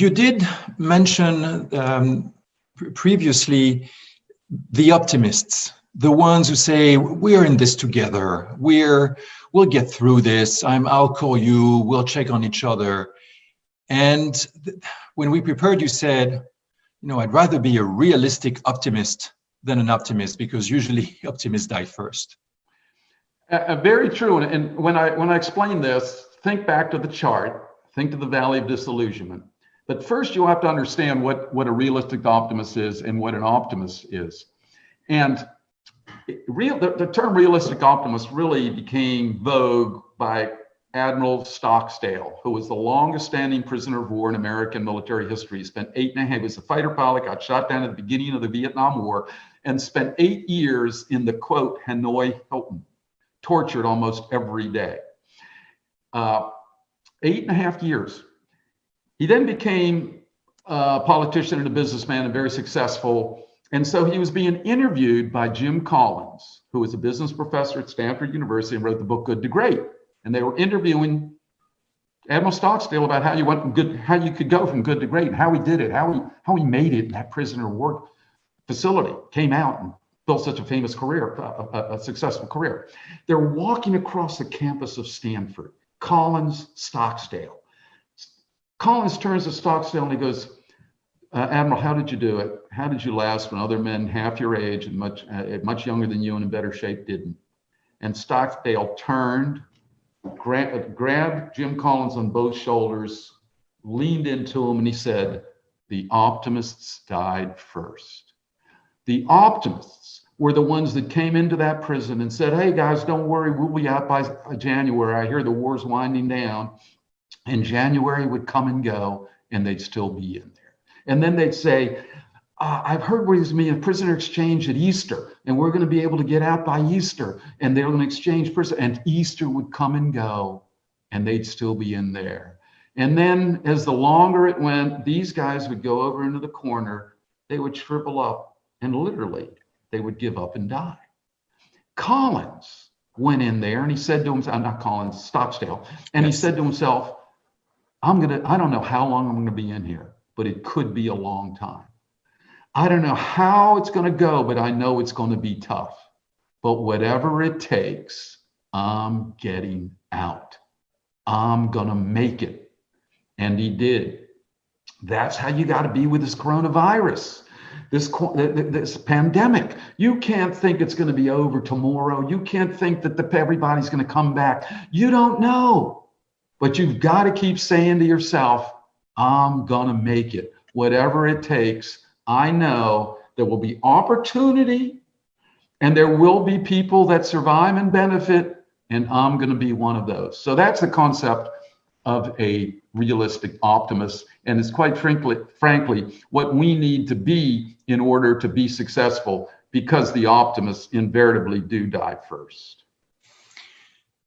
You did mention previously the optimists, the ones who say, we're in this together, we'll get through this, I'll call you, we'll check on each other. And when we prepared, you said, I'd rather be a realistic optimist than an optimist, because usually optimists die first. Very true. And when I explain this, think back to the chart, think to the Valley of Disillusionment. But first, you have to understand what a realistic optimist is and what an optimist is. And the term realistic optimist really became vogue by Admiral Stockdale, who was the longest standing prisoner of war in American military history. He spent 8.5 years, he was a fighter pilot, got shot down at the beginning of the Vietnam War, and spent 8 years in the, quote, Hanoi Hilton, tortured almost every day. 8.5 years. He then became a politician and a businessman and very successful. And so he was being interviewed by Jim Collins, who was a business professor at Stanford University and wrote the book Good to Great. And they were interviewing Admiral Stockdale about how you could go from good to great, and how he did it, how he made it in that prisoner of war facility, came out and built such a famous career, a successful career. They're walking across the campus of Stanford, Collins, Stockdale. Collins turns to Stockdale and he goes, Admiral, how did you do it? How did you last when other men half your age and much younger than you and in better shape didn't? And Stockdale turned, grabbed Jim Collins on both shoulders, leaned into him, and he said, the optimists died first. The optimists were the ones that came into that prison and said, hey guys, don't worry, we'll be out by January. I hear the war's winding down. And January would come and go, and they'd still be in there. And then they'd say, I've heard we're going to be in prisoner exchange at Easter, and we're going to be able to get out by Easter, and they're going to exchange prisoner, and Easter would come and go, and they'd still be in there. And then as the longer it went, these guys would go over into the corner, they would shrivel up, and literally they would give up and die. Collins went in there and he said to himself, not Collins, Stockdale, and he said to himself, I don't know how long I'm going to be in here, but it could be a long time. I don't know how it's going to go, but I know it's going to be tough. But whatever it takes, I'm getting out. I'm going to make it. And he did. That's how you got to be with this coronavirus, this pandemic. You can't think it's going to be over tomorrow. You can't think that everybody's going to come back. You don't know. But you've got to keep saying to yourself, I'm going to make it. Whatever it takes, I know there will be opportunity and there will be people that survive and benefit, and I'm going to be one of those. So that's the concept of a realistic optimist. And it's quite frankly, what we need to be in order to be successful, because the optimists invariably do die first.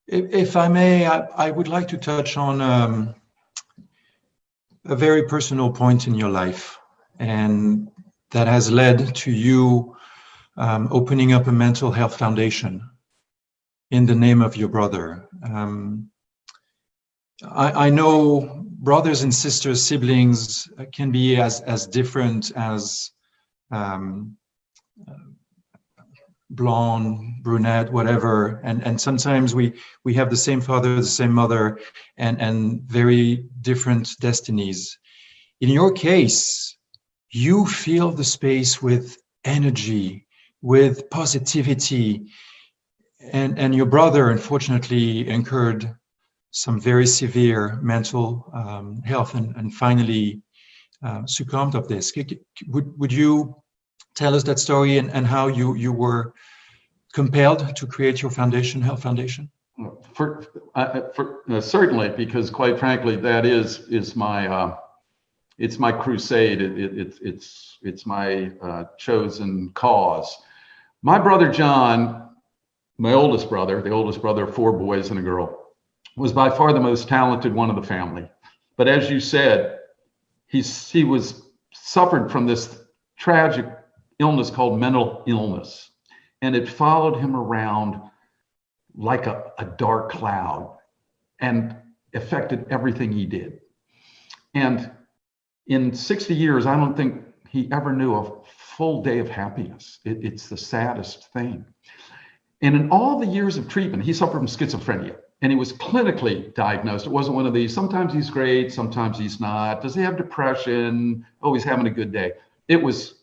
If I may, I would like to touch on a very personal point in your life, and that has led to you opening up a mental health foundation in the name of your brother. I know brothers and sisters, siblings can be as different as blonde, brunette, whatever, and sometimes we have the same father, the same mother, and very different destinies. In your case, you fill the space with energy, with positivity, and your brother unfortunately incurred some very severe mental health and finally succumbed of this. Would you tell us that story and how you were compelled to create your foundation, Health Foundation? Certainly, because quite frankly, that is my it's my crusade. It's my chosen cause. My brother John, my oldest brother, the oldest brother of 4 boys and a girl, was by far the most talented one of the family. But as you said, he suffered from this tragic illness called mental illness, and it followed him around like a dark cloud and affected everything he did. And In 60 years, I don't think he ever knew a full day of happiness. It's the saddest thing. And in all the years of treatment, he suffered from schizophrenia, and he was clinically diagnosed. It wasn't one of these, sometimes he's great, sometimes he's not. Does he have depression? Oh, he's having a good day. It was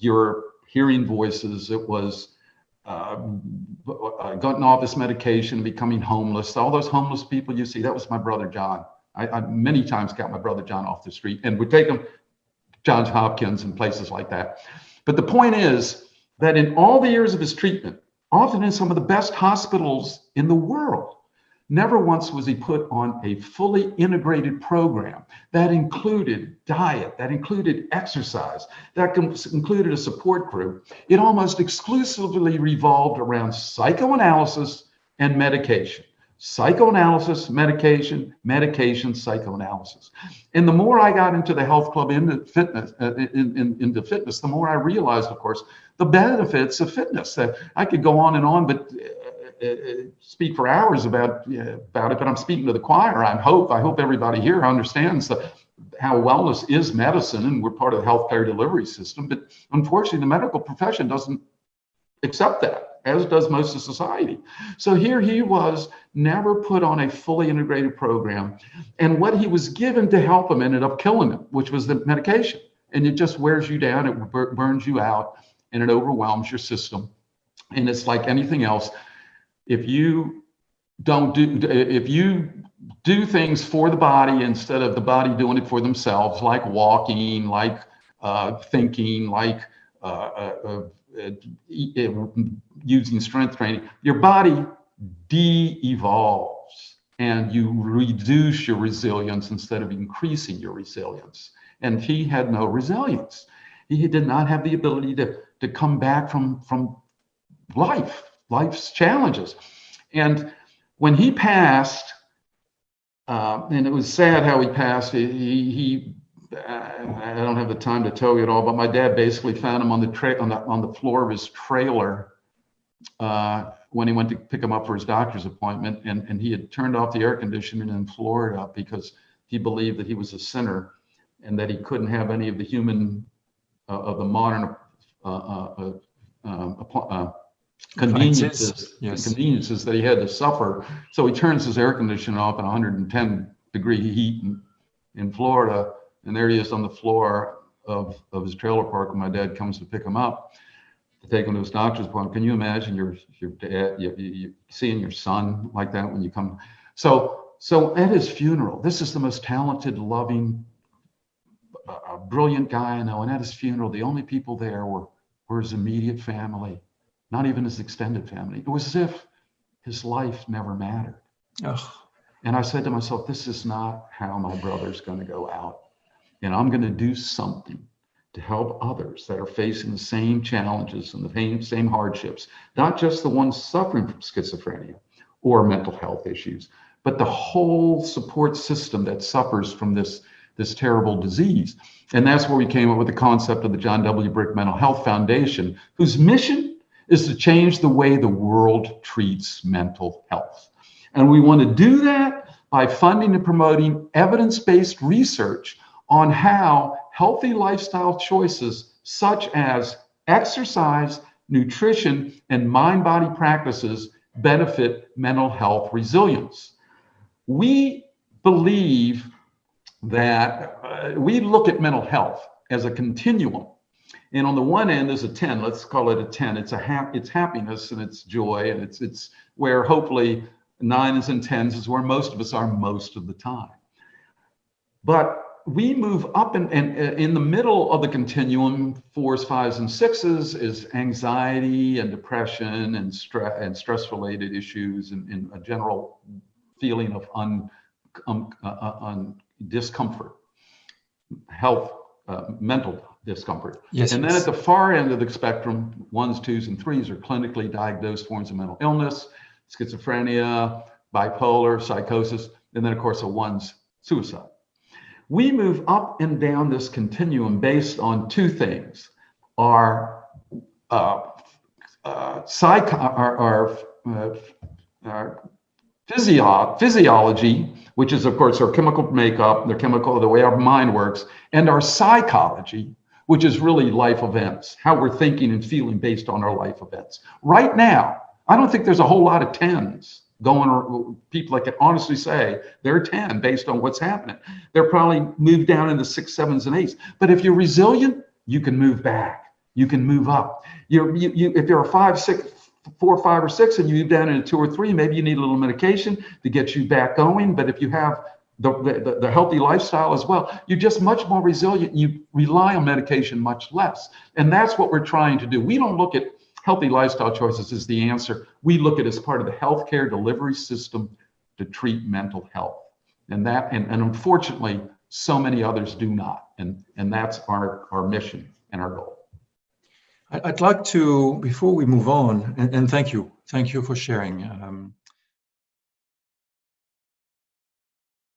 your hearing voices. It was gotten off this medication, becoming homeless. All those homeless people you see, that was my brother John. I many times got my brother John off the street and would take him to Johns Hopkins and places like that. But the point is that in all the years of his treatment, often in some of the best hospitals in the world, never once was he put on a fully integrated program that included diet, that included exercise, that included a support group. It almost exclusively revolved around psychoanalysis and medication. Psychoanalysis, medication, medication, psychoanalysis. And the more I got into the health club, into fitness, the more I realized, of course, the benefits of fitness. That I could go on and on, but speak for hours about it. But I'm speaking to the choir. I hope everybody here understands how wellness is medicine, and we're part of the healthcare delivery system. But unfortunately, the medical profession doesn't accept that, as does most of society. So here he was, never put on a fully integrated program. And what he was given to help him ended up killing him, which was the medication. And it just wears you down, it burns you out, and it overwhelms your system. And it's like anything else. If you do things for the body instead of the body doing it for themselves, like walking, like thinking, like using strength training, your body de-evolves and you reduce your resilience instead of increasing your resilience. And he had no resilience. He did not have the ability to come back from life's challenges. And when he passed, and it was sad how he passed, I don't have the time to tell you it all, but my dad basically found him on the floor of his trailer when he went to pick him up for his doctor's appointment, and he had turned off the air conditioning in Florida because he believed that he was a sinner and that he couldn't have any of the human of the modern conveniences that he had to suffer. So he turns his air conditioner off at 110-degree heat in Florida, and there he is on the floor of his trailer park when my dad comes to pick him up to take him to his doctor's appointment. Can you imagine your dad, you seeing your son like that when you come? So at his funeral, this is the most talented, loving, brilliant guy I know, and at his funeral, the only people there were his immediate family, not even his extended family. It was as if his life never mattered. Ugh. And I said to myself, this is not how my brother's going to go out. And I'm going to do something to help others that are facing the same challenges and the same hardships, not just the ones suffering from schizophrenia or mental health issues, but the whole support system that suffers from this terrible disease. And that's where we came up with the concept of the John W. Brick Mental Health Foundation, whose mission is to change the way the world treats mental health. And we want to do that by funding and promoting evidence-based research on how healthy lifestyle choices such as exercise, nutrition, and mind-body practices benefit mental health resilience. We believe that we look at mental health as a continuum. And on the one end is a 10, let's call it a 10. It's happiness and it's joy, and it's where hopefully 9s and 10s is where most of us are most of the time. But we move up and in the middle of the continuum, 4s, 5s, and 6s is anxiety and depression and stress-related issues and a general feeling of discomfort, health, mental discomfort. Yes. And then at the far end of the spectrum, 1s, 2s, and 3s are clinically diagnosed forms of mental illness, schizophrenia, bipolar, psychosis, and then of course a 1's suicide. We move up and down this continuum based on two things: our physiology, which is of course our chemical makeup, the way our mind works, and our psychology, which is really life events, how we're thinking and feeling based on our life events. Right now, I don't think there's a whole lot of 10s going, or people that can honestly say they're 10 based on what's happening. They're probably moved down into 6, 7s, and 8s. But if you're resilient, you can move back. You can move up. If you're a 5, 6, 4, 5, or 6, and you move down into 2 or 3, maybe you need a little medication to get you back going. But if you have the healthy lifestyle as well, you're just much more resilient. You rely on medication much less. And that's what we're trying to do. We don't look at healthy lifestyle choices as the answer. We look at it as part of the healthcare delivery system to treat mental health. And unfortunately, so many others do not. And that's our mission and our goal. I'd like to, before we move on, and thank you for sharing.